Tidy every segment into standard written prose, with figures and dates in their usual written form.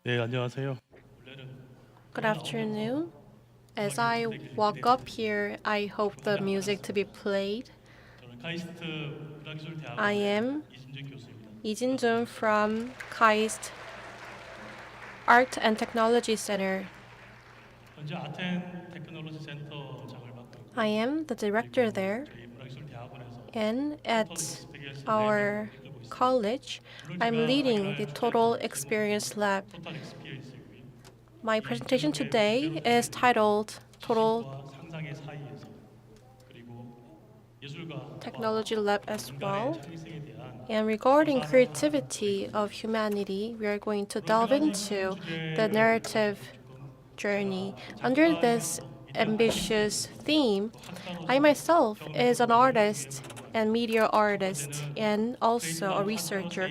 네, 안녕하세요. Good afternoon. As I walk up here, I hope the music to be played. 저는 카이스트 I 문화기술대학원의 am 이진준 교수입니다. Lee from KAIST Art and Technology Center. 현재 아텐 테크놀로지 센터장을 맡고 I 있고요. am the director there, 저희 문화기술대학원에서 and 토탈 at 익스피리언스 our 랩을 이끌고 있습니다. college, 오늘 I'm 제가 leading 강의할 the 주제는 Total Experience Lab. 토탈 익스피리언스이고요. My 이 presentation 제목의 today 주제로 is titled Total 지식과 상상의 사이에서 그리고 예술과 Technology Lab as 인간의 well. 창의성에 대한 And regarding 고사를 creativity of humanity, we are going to delve into the narrative journey. Under this ambitious theme, I myself is an artist and media artist and also a researcher.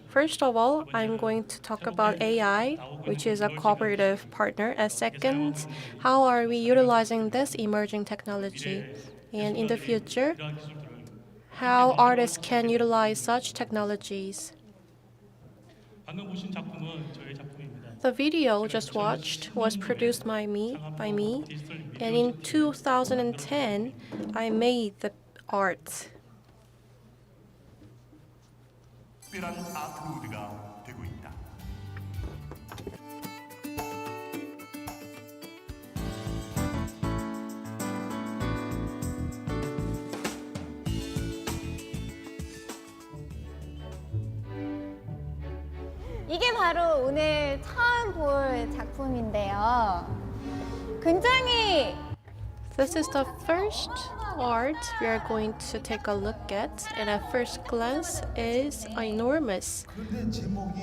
First of all, I'm going to talk about AI, which is a cooperative partner. And second, how are we utilizing this emerging technology? And in the future, how artists can utilize such technologies. 방금 보신 작품은 저의 작품입니다. The video just watched was produced by me, and in 2010, I made the art. 특별한 아트무드가 되고 있다. 이게 바로 오늘 처음 볼 작품인데요. 굉장히 This is the first art we are going to take a look at, and at first glance is enormous. 그런데 제목이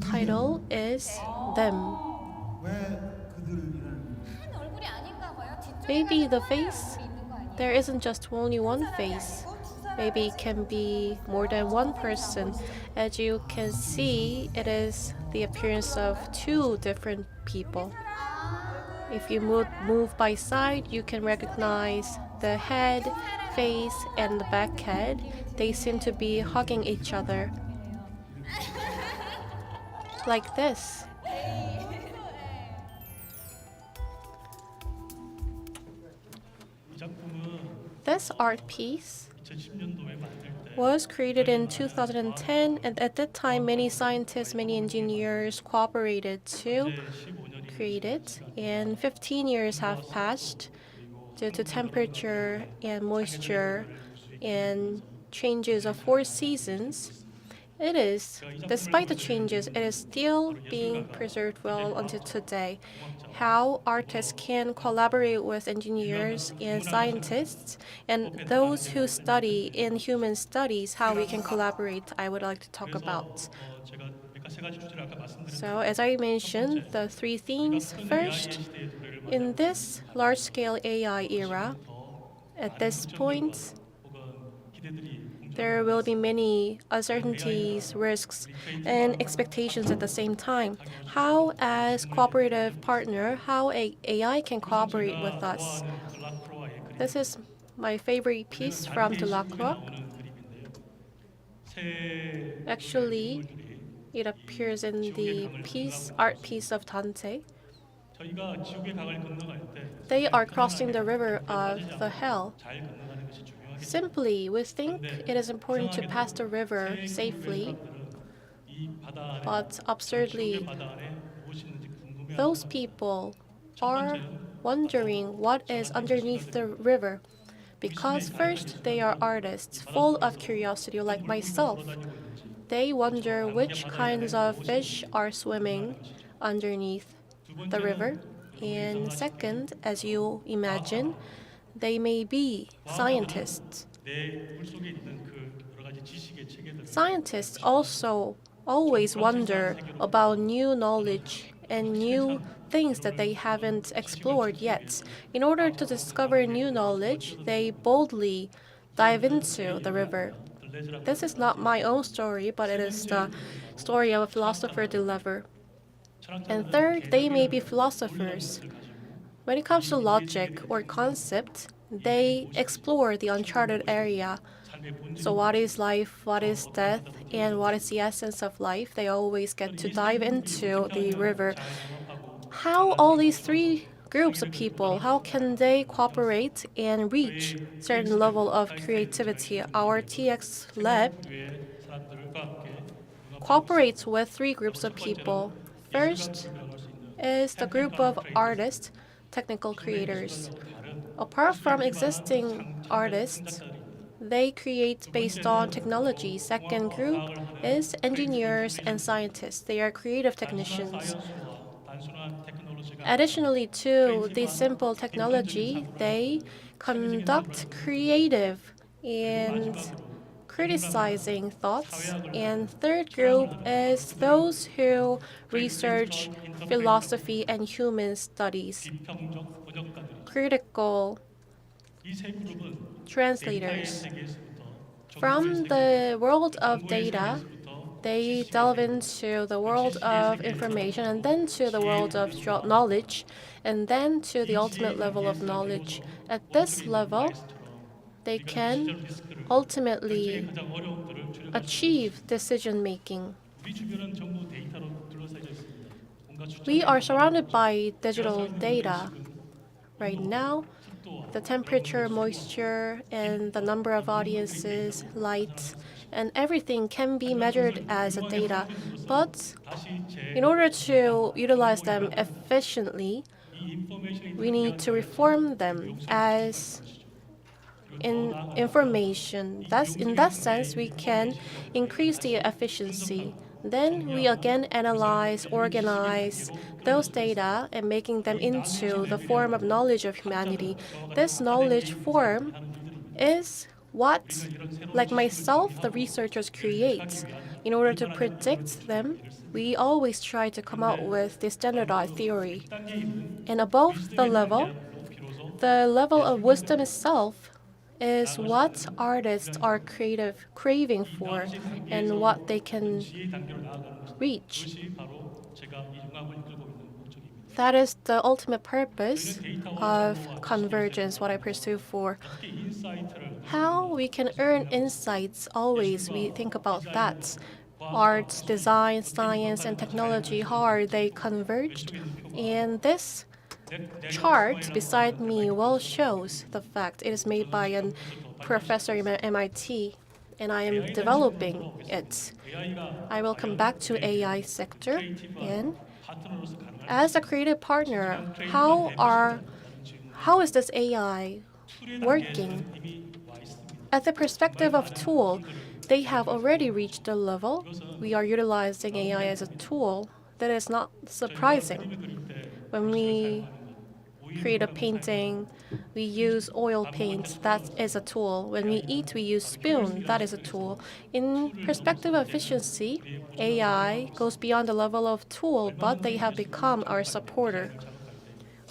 Title is Them. 왜 그들이라는 한 얼굴이 아닌가 봐요. 뒤쪽에 Maybe the face? 있는 거 아니에요? There isn't just only one face. Maybe it can be more than one person. As you can see, it is the appearance of two different people. If you move by side, you can recognize the head, face, and the back head. They seem to be hugging each other. Like this. 이 작품은 This art piece 2010년도에 만들 때 was created in 2010, and at that time, many scientists, many engineers cooperated to 이제 15년이 create it, and 15 years have passed due to temperature and moisture and changes of 4 seasons. It is, despite the changes, it is still being preserved well until today. How artists can collaborate with engineers and scientists and those who study in human studies, how we can collaborate, I would like to talk 그래서 about. 제가 세 가지 주제를 아까 말씀드렸는데 So, as I mentioned, the three themes. First, in this large-scale AI era, at this point, there will be many uncertainties, risks, and expectations at the same time. How, as cooperative partner, how AI can cooperate with us? This is my favorite piece from Delacroix. Actually, it appears in the art piece of Dante. 저희가 지옥의 강을 건너갈 때 They are crossing the river of the hell. 잘 건너가는 것이 중요하겠죠. Simply, we think it is important to pass the river safely, 이 바다 안에 but 지옥의 absurdly, 바다 안에 무엇이 있는지 궁금해하는 those people are wondering what is underneath the river. Because first, they are artists, full of curiosity like myself. They wonder which kinds of fish are swimming underneath the river. And second, as you imagine, they may be scientists. 내 물속에 있는 그 여러 가지 지식의 체계들 Scientists also always wonder about new knowledge and new things that they haven't explored yet. In order to discover new knowledge, they boldly dive into the river. This is not my own story, but it is the story of a philosopher Deleuze. And third, they may be philosophers. When it comes to logic or concept, they explore the uncharted area So what is life, what is death, and what is the essence of life? They always get to dive into the river. How all these three groups of people, how can they cooperate and reach certain level of creativity? Our TX lab cooperates with three groups of people. First is the group of artists, technical creators. Apart from existing artists, they create based on technology. Second group is engineers and scientists. They are creative technicians. Additionally to the simple technology, they conduct creative and criticizing thoughts. And third group is those who research philosophy and human studies, critical translators. From the world of data, they delve into the world of information and then to the world of knowledge and then to the ultimate level of knowledge. At this level, they can ultimately achieve decision making. We are surrounded by digital data right now. The temperature, moisture, and the number of audiences, light, and everything can be measured as a data. But in order to utilize them efficiently, we need to reform them as in information. Thus, in that sense, we can increase the efficiency. Then we again analyze, organize those data and making them into the form of knowledge of humanity. This knowledge form is what, like myself, the researchers create. In order to predict them, we always try to come out with the standardized theory. And above the level of wisdom itself is what artists are craving for and what they can reach. That is the ultimate purpose of convergence, what I pursue for. How we can earn insights, always we think about that. Arts, design, science, and technology, how are they converged? And this chart beside me well shows the fact. It is made by a professor at MIT, and I am developing it. I will come back to AI sector, and as a creative partner, how is this AI working? At the perspective of tool, they have already reached a level. We are utilizing AI as a tool. That is not surprising. When we create a painting, we use oil paint. That is a tool. When we eat, we use spoon. That is a tool. In perspective of efficiency, AI goes beyond the level of tool, but they have become our supporter.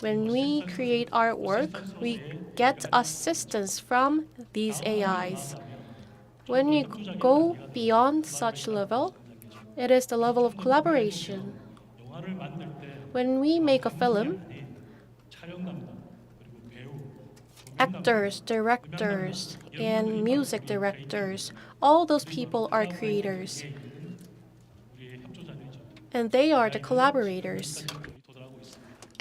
When we create artwork, we get assistance from these AIs. When we go beyond such level, it is the level of collaboration. When we make a film, actors, directors, and music directors, all those people are creators. And they are the collaborators.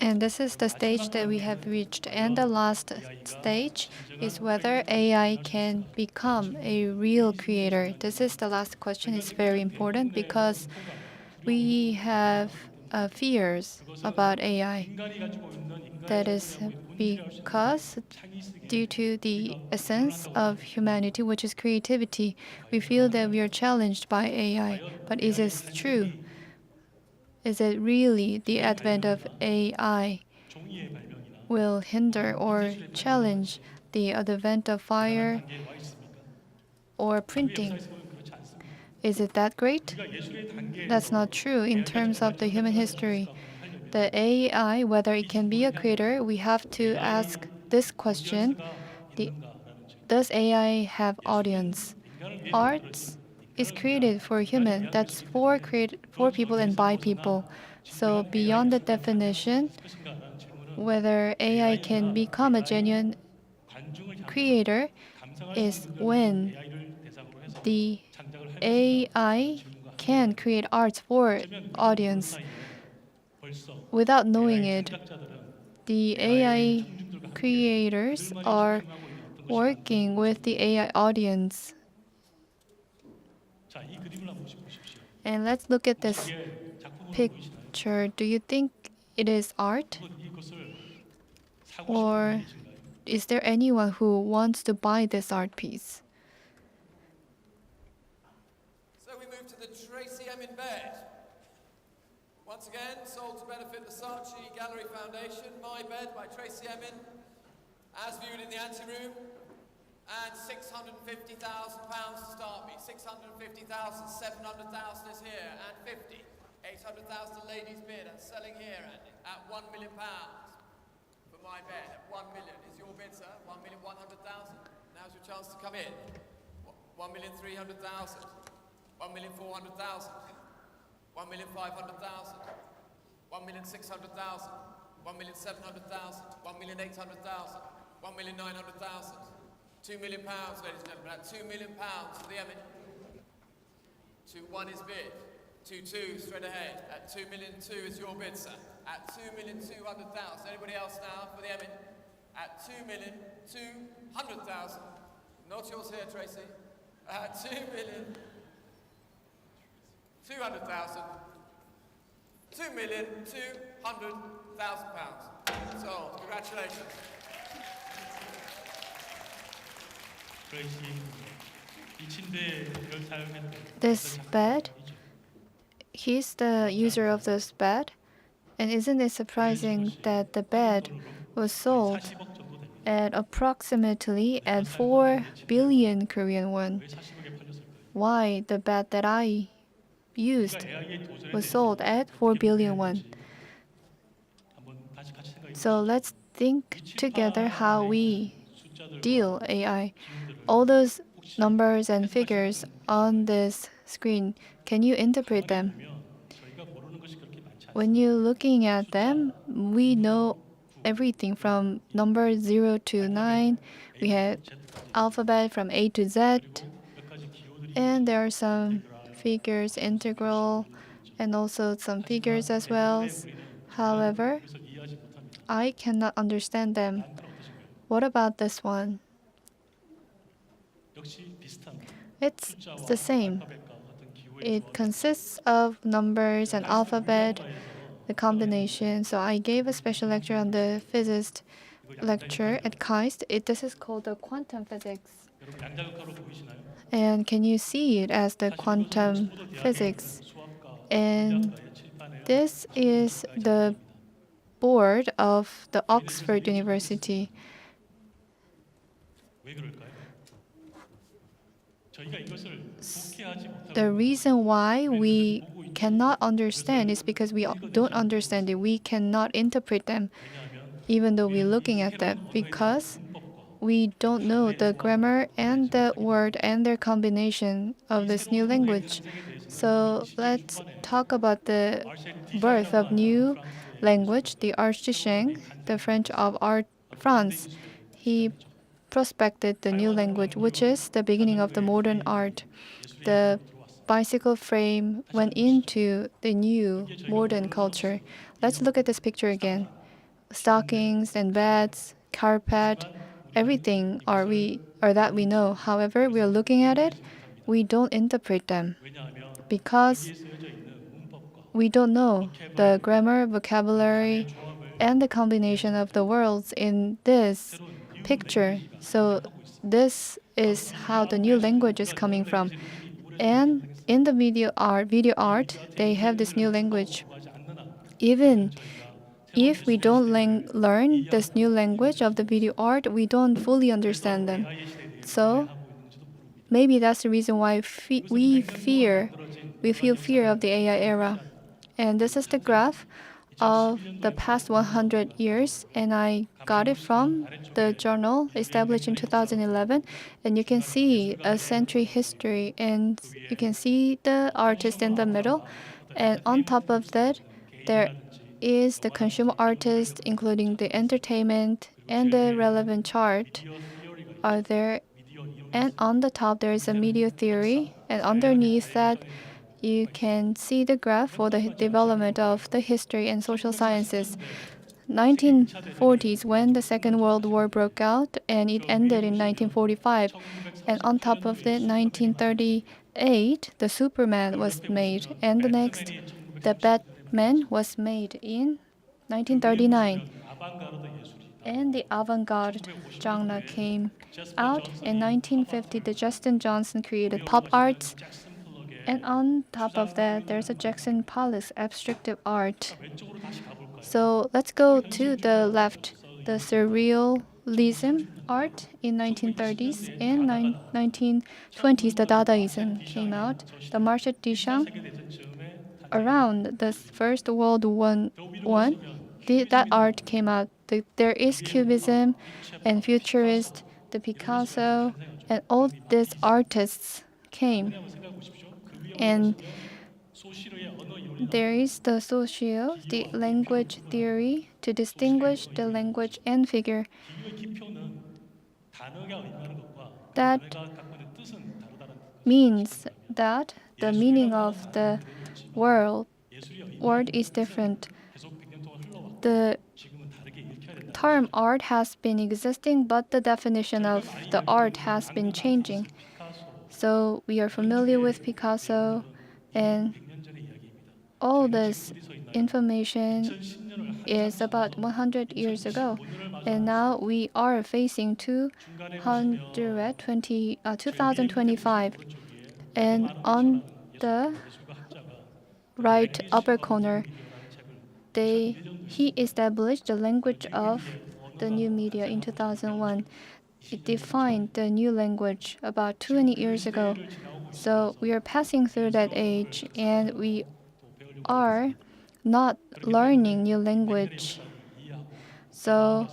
And this is the stage that we have reached. And the last stage is whether AI can become a real creator. This is the last question. It's very important because we have fears about AI. That is because due to the essence of humanity, which is creativity, we feel that we are challenged by AI. But is this true? Is it really the advent of AI will hinder or challenge the advent of fire or printing? Is it that great? That's not true in terms of the human history. The AI, whether it can be a creator, we have to ask this question. Does AI have audience? Arts is created for human. That's for people and by people. So beyond the definition, whether AI can become a genuine creator is when the 장작을 하면서 AI can create art for audience 벌써 without knowing it. 창작자들은 The AI creators are 행하고 있는 어떤 것이 working with the AI audience. 자, 이 그림을 한번 보십시오. And let's look at this 이게 작품으로 보이시나요? picture. Do you think it is art? 이것을 사고 Or 싶은 분이 계신가요? is there anyone who wants to buy this art piece? So we move to the Tracy M in bed. Once again, sold to benefit the Saatchi Gallery Foundation. My Bed by Tracy Emin, as viewed in the anteroom. And £650,000 to start me. 650,000, 700,000 is here, and 50. 800,000 a lady's bid, and selling here, Andy, at £1 million for My Bed. At 1 million is your bid, sir. 1,100,000. Now's your chance to come in. 1,300,000. 1,400,000. 1,500,000. 1,600,000. 1,700,000. 1,800,000. 1,900,000. £2 million, ladies and gentlemen. At £2 million for the Emin. 2-1 is bid. 2-2 straight ahead. At 2,200,000 is your bid, sir. At 2,200,000. Anybody else now for the Emin? At 2,200,000. Not yours here, Tracy. At 2,200,000. £2,200,000. So, congratulations. 트레이시 이 침대를 사용했는데 This bed, he's the user of this bed. And isn't it surprising that the bed was sold 40억 정도 됩니다. at approximately at 4 billion Korean won? 왜 40억에 팔렸을까요? Why the bed that I used 그러니까 AI에 도전에 was 대해서 sold at 4 billion won? 한번 다시 같이 생각해 So let's think together how we 숫자들과 deal AI. 기운들을 All those numbers and figures on this screen, can you interpret them? 보면 저희가 모르는 것이 그렇게 많지 않습니다. When you're looking at them, we know everything from number 0 to 9. We have alphabet from A to Z, 몇 가지 기호들이 and there are some figures, integral, and also some figures as well. However, 그래서 이해하지 못합니다. I cannot understand them. 어떠신가요? What about this one? 역시 비슷한 It's 숫자와 the same. 알파벳과 같은 기호의 It consists of numbers and alphabet, the combination. So I gave a special lecture on the physicist lecture at KAIST. This is called the quantum physics. 여러분 양자극하로 보이시나요? And can you see it as the quantum physics? 수학과 And 물리학과의 칠판에 this is the board of the Oxford University. 왜 그럴까요? 저희가 이것을 복귀하지 The 못하고 reason why we cannot understand is because we don't understand it. We cannot interpret them, even though we're looking at them, because we don't know the grammar and the word and their combination of this new language. So let's talk about the birth of new language. The Artience, the French of France, he prospected the new language, which is the beginning of the modern art. The bicycle frame went into the new modern culture. Let's look at this picture again. Stockings and beds, carpet, everything are that we know. However, we are looking at it, we don't interpret them 왜냐하면 because 여기에 쓰여져 있는 문법과 we don't know the grammar, vocabulary, and the combination of the words in this picture. So this is how the new language is coming from. And in the video art, they have this new language. Even if we don't learn this new language of the video art, we don't fully understand them. So maybe that's the reason why we feel fear of the AI era. And this is the graph of the past 100 years, and I got it from the journal established in 2011. And you can see a century history, and you can see the artist in the middle. And on top of that, there is the consumer artist, including the entertainment and the relevant chart are there And on the top, there is a media theory, and underneath that, you can see the graph for the development of the history and social sciences. 1940s, when the Second World War broke out, and it ended in 1945. And on top of that, 1938, the Superman was made, and the next, the Batman was made in 1939. And the avant-garde genre came out. In 1950, the Justin Johnson created pop arts. And on top of that, there's a Jackson Pollock's abstractive art. So let's go to the left. The surrealism art in 1930s and 1920s, the Dadaism came out. The Marcel Duchamp around the First World War One, that art came out. There is Cubism and Futurist, the Picasso, and all these artists came. And there is the socio, the language theory, to distinguish the language and figure. That means that the meaning of the word is different. The term art has been existing, but the definition of the art has been changing. So we are familiar with Picasso, and all this information is about 100 years ago. And now we are facing 2025. And on the right upper corner, he established the language of the new media in 2001. It defined the new language about 20 years ago. So we are passing through that age, and we are not learning new language. So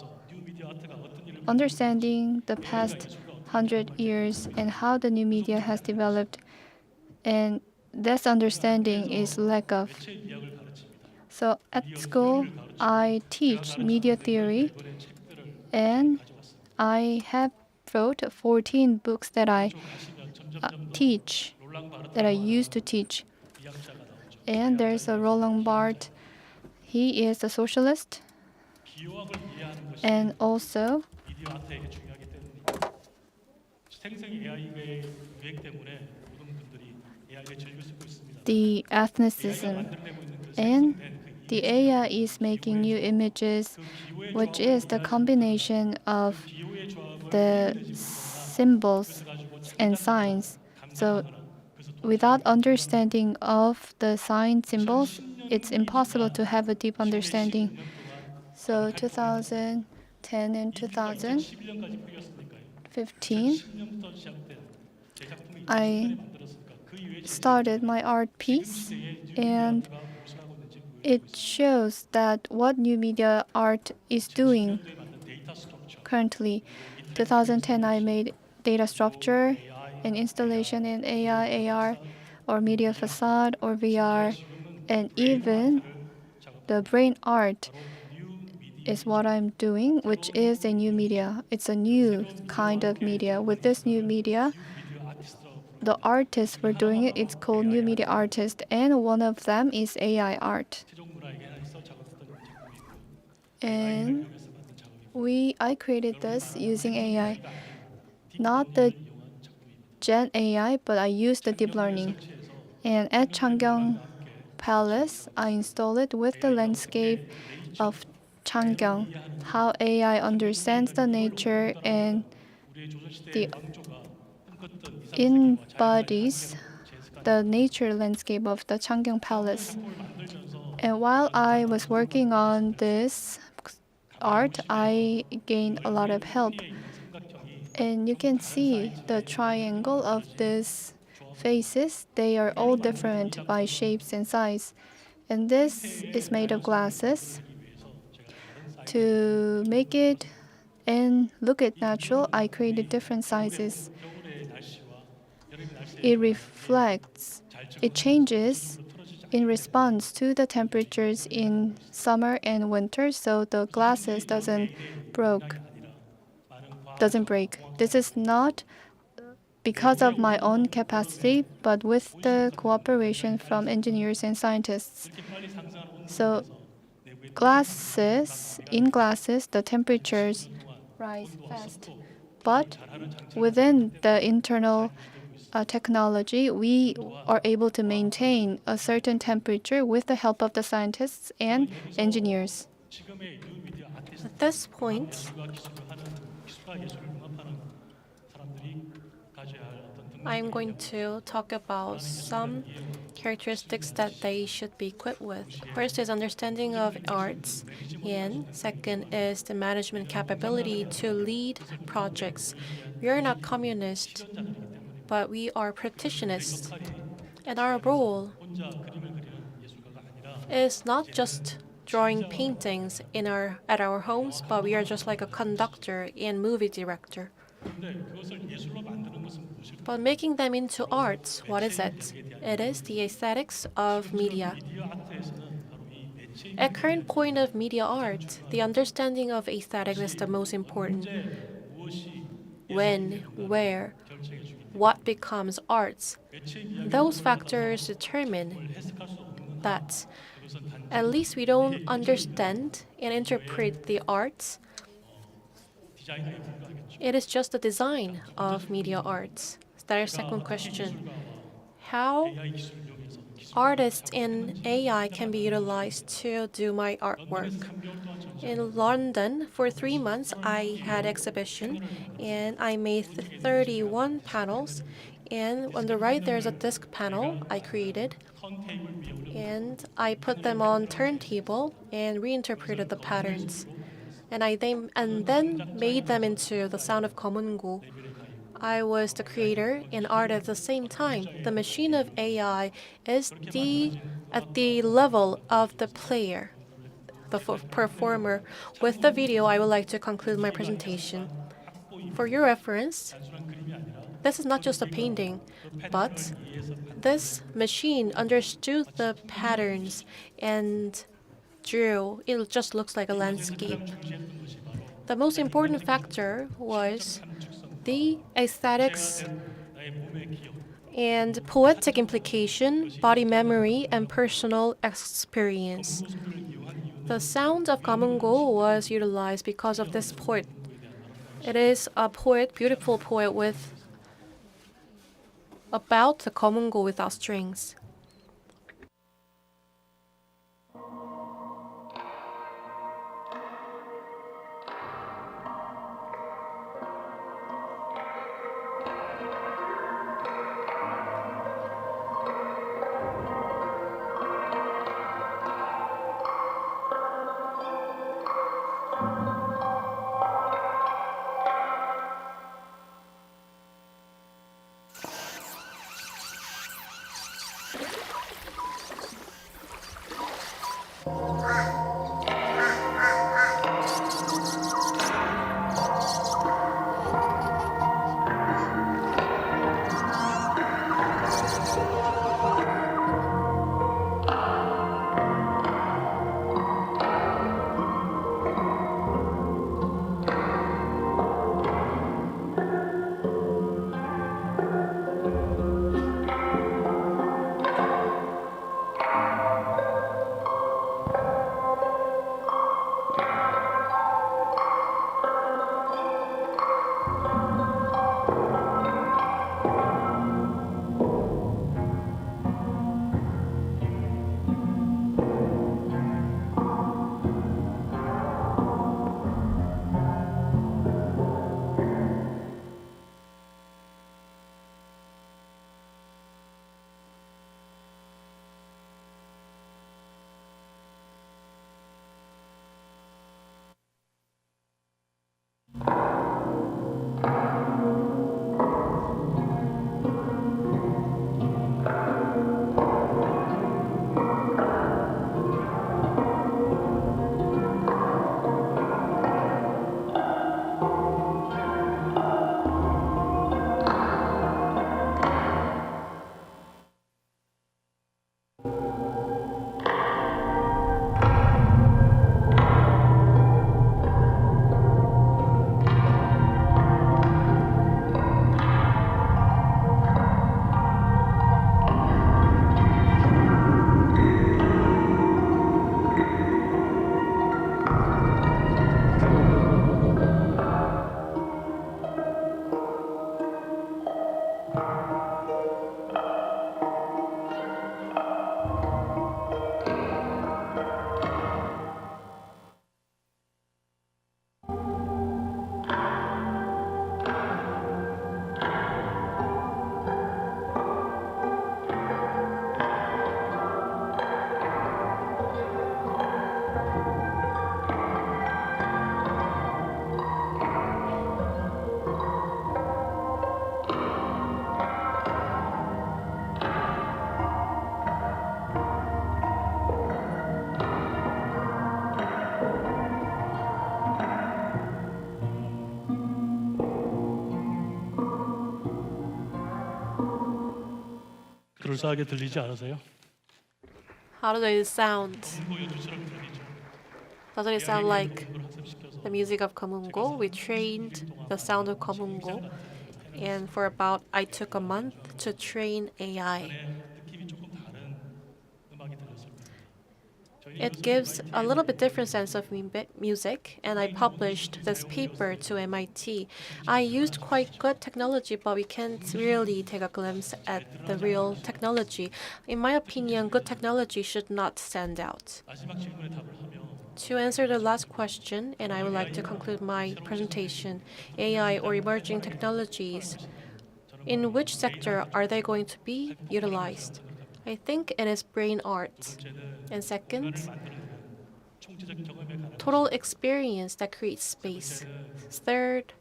understanding the past 100 years and how the new media has developed, and this understanding is lack of. So at school, I teach media theory, and I have wrote 14 books that I teach, that I used to teach. And there's a Roland Barthes. He is a socialist, and also the ethnicism. And the AI is making new images, which is the combination of the symbols and signs. So without understanding of the sign symbols, it's impossible to have a deep understanding. So 2010 and 2015, I started my art piece, and it shows that what new media art is doing currently. 2010, I made data structure and installation in AI, AR, or media facade, or VR, and even the brain art is what I'm doing, which is a new media. It's a new kind of media. With this new media, the artists were doing it. It's called new media artist, and one of them is AI art. And I created this using AI, not the Gen AI, but I used the deep learning. And at Changgyeong Palace, I installed it with the landscape of Changgyeong, how AI understands the nature and embodies the nature landscape of the Changgyeong Palace. And while I was working on this art, I gained a lot of help. And you can see the triangle of these faces. They are all different by shapes and size. And this is made of glasses. To make it and look at natural, I created different sizes. It reflects, it changes in response to the temperatures in summer and winter, so the glasses doesn't break. This is not because of my own capacity, but with the cooperation from engineers and scientists. So in glasses, the temperatures rise fast. But within the internal technology, we are able to maintain a certain temperature with the help of the scientists and engineers. 지금의 뉴미디어 아티스트 At this point, 기술과 기술을 하는 기술과 예술을 융합하는 사람들이 가져야 할 어떤 등록 I'm going to talk about some characteristics that they should be equipped with. First is understanding of arts, and second is the management capability to lead projects. We are not communists, but we are practitioners, and our role 혼자 그림을 그리는 예술가가 아니라 is not just drawing paintings at our homes, but we are just like a conductor and movie director. 근데 그것을 예술로 만드는 것은 무엇일까? But making them into arts, what is it? It is the aesthetics of media. 미디어 아트에서는 바로 이 매체 At current point of media art, the understanding of aesthetics is the most important. 무엇이 When, where, 결정해 주기 때문에 what becomes arts. 매체 이야기를 Those factors determine 해석할 수 없는 that 그것은 단지 at least we don't understand and interpret the arts. 디자인에 불과하겠죠. It is just the design of media arts. That is second question. How AI 기술을 이용해서 기술 artists in AI can be utilized to do my artwork. 3개월 동안 전시 In London, for 3 months, I had exhibition, and I made 31 panels. And on the right, there's a disc panel I created, 턴테이블 위에 올려 and I put them on turntable and reinterpreted the patterns. And then made them into the sound of 거문고. I was the creator and art at the same time. The machine of AI is at the level of the player, the performer. With the video, I would like to conclude my presentation. For your reference, this is not just a painting, but this machine understood the patterns and drew. It just looks like a landscape. The most important factor was the aesthetics 나의 몸의 기억 and poetic implication, body memory, and personal experience. The sound of 거문고 was utilized because of this poet. It is a poet, beautiful poet about the 거문고 without strings. 그럴싸하게 들리지 않으세요? How does it sound? 공포요주처럼 들리죠. Doesn't it sound like 이걸 학습시켜서 the music of Komungo? We trained the sound of Komungo, and for about I took a month to train AI. 느낌이 조금 다른 음악이 들렸을 거예요. It gives a little bit different sense of music, and I published this paper to MIT. I used quite good technology, but we can't really take a glimpse at the real technology. In my opinion, good technology should not stand out. 마지막 질문에 답을 하면 To answer the last question, and I would like to conclude my presentation, AI or emerging technologies, in which sector are they going to be utilized? I think it is brain art. And second, 총체적 경험에 관한 total experience that creates space. Third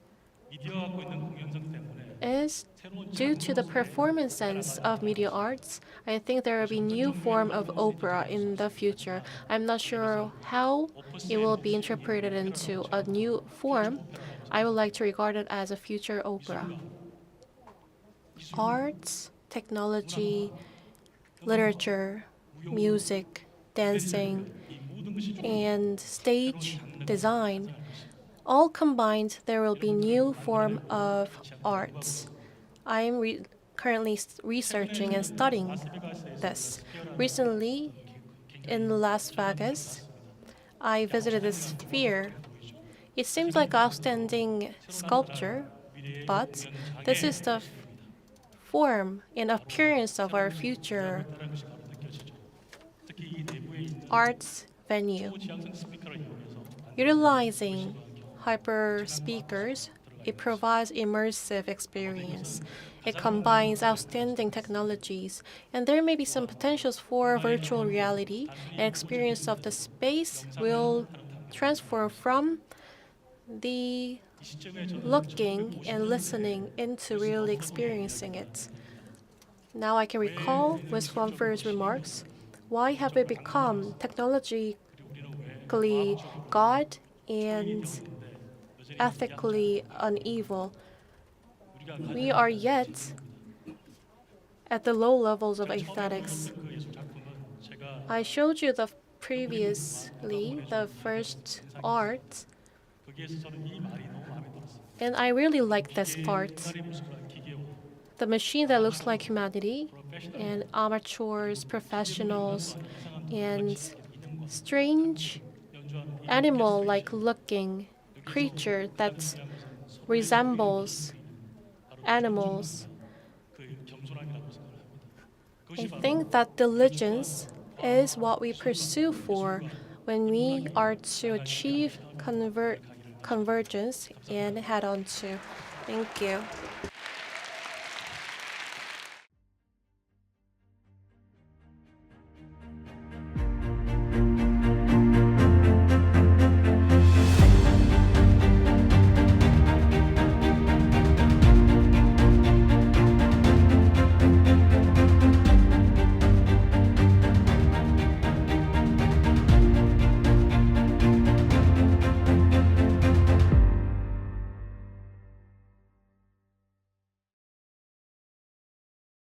미디어가 갖고 있는 공연성 때문에 is due to the performance sense of media arts, I think there will be new form of opera in the future. I'm not sure how it will be interpreted into a new form. I would like to regard it as a future opera. Arts, technology, literature, music, dancing, and stage design, all combined, there will be new form of arts. I am currently researching and studying this. Recently, in Las Vegas, I visited this sphere. It seems like outstanding sculpture, but this is the form and appearance of our future arts venue. Utilizing hyper speakers, it provides immersive experience. It combines outstanding technologies, and there may be some potentials for virtual reality. An experience of the space will transfer from the looking and listening into really experiencing it. Now I can recall Ms. Swamford's remarks. Why have we become technologically God and ethically uneven? We are yet at the low levels of aesthetics. I showed you previously the first art, and I really like this part. The machine that looks like humanity, and amateurs, professionals, and strange animal-like looking creature that resembles animals. I think that diligence is what we pursue for when we are to achieve convergence and head on to. Thank you.